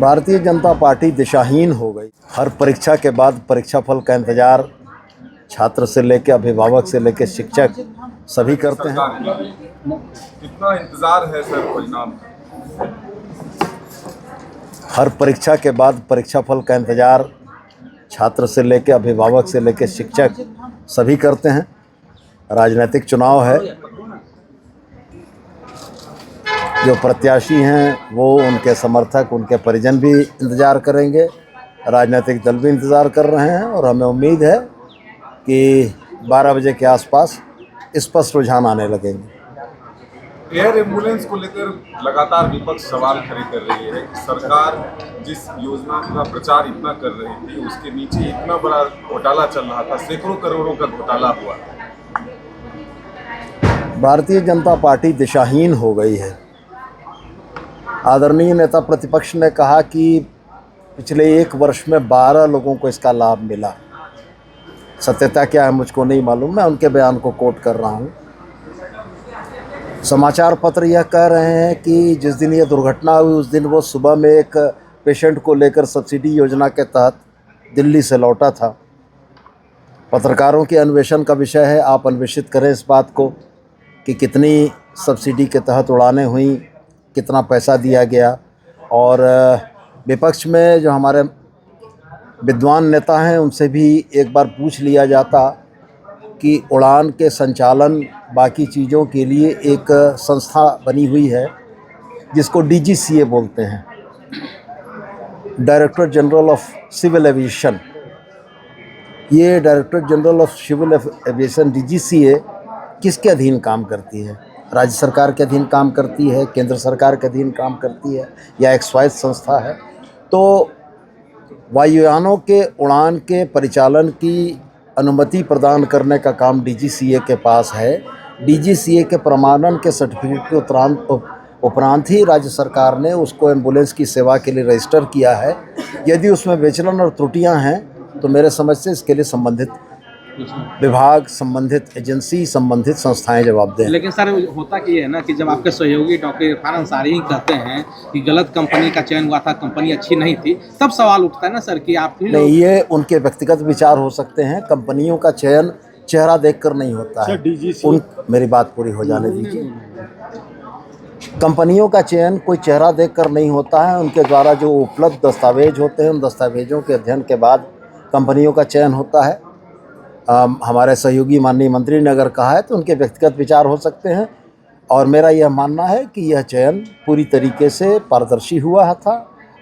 Bharatiya Janata party दिशाहीन हो गई। हर परीक्षा के बाद परीक्षाफल का इंतजार छात्र से लेकर अभिभावक से लेकर शिक्षक सभी करते हैं। कितना इंतजार है सर परिणाम? हर परीक्षा के बाद परीक्षाफल का इंतजार छात्र से लेकर अभिभावक से लेकर शिक्षक सभी करते हैं। राजनीतिक चुनाव है, जो प्रत्याशी हैं वो, उनके समर्थक, उनके परिजन भी इंतज़ार करेंगे, राजनीतिक दल भी इंतज़ार कर रहे हैं और हमें उम्मीद है कि 12 बजे के आसपास स्पष्ट रुझान आने लगेंगे। एयर एम्बुलेंस को लेकर लगातार विपक्ष सवाल खड़े कर रही है कि सरकार जिस योजना का प्रचार इतना कर रही थी उसके नीचे इतना बड़ा घोटाला चल रहा था, सैकड़ों करोड़ों का घोटाला हुआ। भारतीय जनता पार्टी दिशाहीन हो गई है। आदरणीय नेता प्रतिपक्ष ने कहा कि पिछले 1 वर्ष में 12 लोगों को इसका लाभ मिला। सत्यता क्या है मुझको नहीं मालूम, मैं उनके बयान को कोट कर रहा हूँ। समाचार पत्र यह कह रहे हैं कि जिस दिन ये दुर्घटना हुई उस दिन वो सुबह में एक पेशेंट को लेकर सब्सिडी योजना के तहत दिल्ली से लौटा था। पत्रकारों के अन्वेषण का विषय है, आप अन्वेषित करें इस बात को कि कितनी सब्सिडी के तहत उड़ानें हुई, कितना पैसा दिया गया। और विपक्ष में जो हमारे विद्वान नेता हैं उनसे भी एक बार पूछ लिया जाता कि उड़ान के संचालन बाकी चीज़ों के लिए एक संस्था बनी हुई है जिसको DGCA बोलते हैं, director general of civil aviation. ये director general of civil aviation DGCA किसके अधीन काम करती है? राज्य सरकार के अधीन काम करती है, केंद्र सरकार के अधीन काम करती है, या एक स्वायत्त संस्था है? तो वायुयानों के उड़ान के परिचालन की अनुमति प्रदान करने का काम DGCA के पास है। DGCA के प्रमाणन के सर्टिफिकेट के उपरांत ही राज्य सरकार ने उसको एम्बुलेंस की सेवा के लिए रजिस्टर किया है। यदि उसमें विचलन और त्रुटियां हैं तो मेरे समझ से इसके लिए संबंधित विभाग, संबंधित एजेंसी, संबंधित संस्थाएं जवाब दें। लेकिन सर होता कि है ना कि जब आपके सहयोगी डॉक्टर इरफान अंसारी ही कहते हैं कि गलत कंपनी का चयन हुआ था, कंपनी अच्छी नहीं थी, तब सवाल उठता है ना सर कि आप नहीं, ये उनके व्यक्तिगत विचार हो सकते हैं। कंपनियों का चयन चेहरा देखकर नहीं होता है। मेरी बात पूरी हो जाने दीजिए। कंपनियों का चयन कोई चेहरा देखकर नहीं होता है। उनके द्वारा जो उपलब्ध दस्तावेज होते हैं उन दस्तावेजों के अध्ययन के बाद कंपनियों का चयन होता है। हमारे सहयोगी माननीय मंत्री ने अगर कहा है तो उनके व्यक्तिगत विचार हो सकते हैं, और मेरा यह मानना है कि यह चयन पूरी तरीके से पारदर्शी हुआ था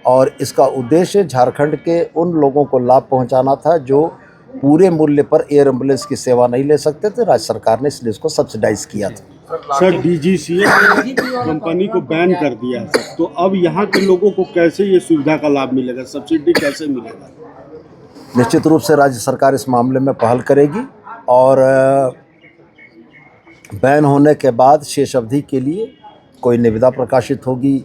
और इसका उद्देश्य झारखंड के उन लोगों को लाभ पहुंचाना था जो पूरे मूल्य पर एयर एम्बुलेंस की सेवा नहीं ले सकते थे। राज्य सरकार ने इसलिए इसको सब्सिडाइज किया था। सर DGCA ने कंपनी को बैन कर दिया है, तो अब यहाँ के लोगों को कैसे ये सुविधा का लाभ मिलेगा, सब्सिडी कैसे मिलेगा? निश्चित रूप से राज्य सरकार इस मामले में पहल करेगी और बैन होने के बाद शेष अवधि के लिए कोई निविदा प्रकाशित होगी,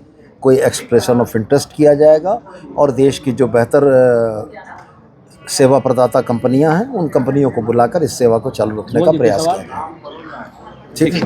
कोई एक्सप्रेशन ऑफ इंटरेस्ट किया जाएगा और देश की जो बेहतर सेवा प्रदाता कंपनियां हैं उन कंपनियों को बुलाकर इस सेवा को चालू रखने का प्रयास किया जाएगा। ठीक है।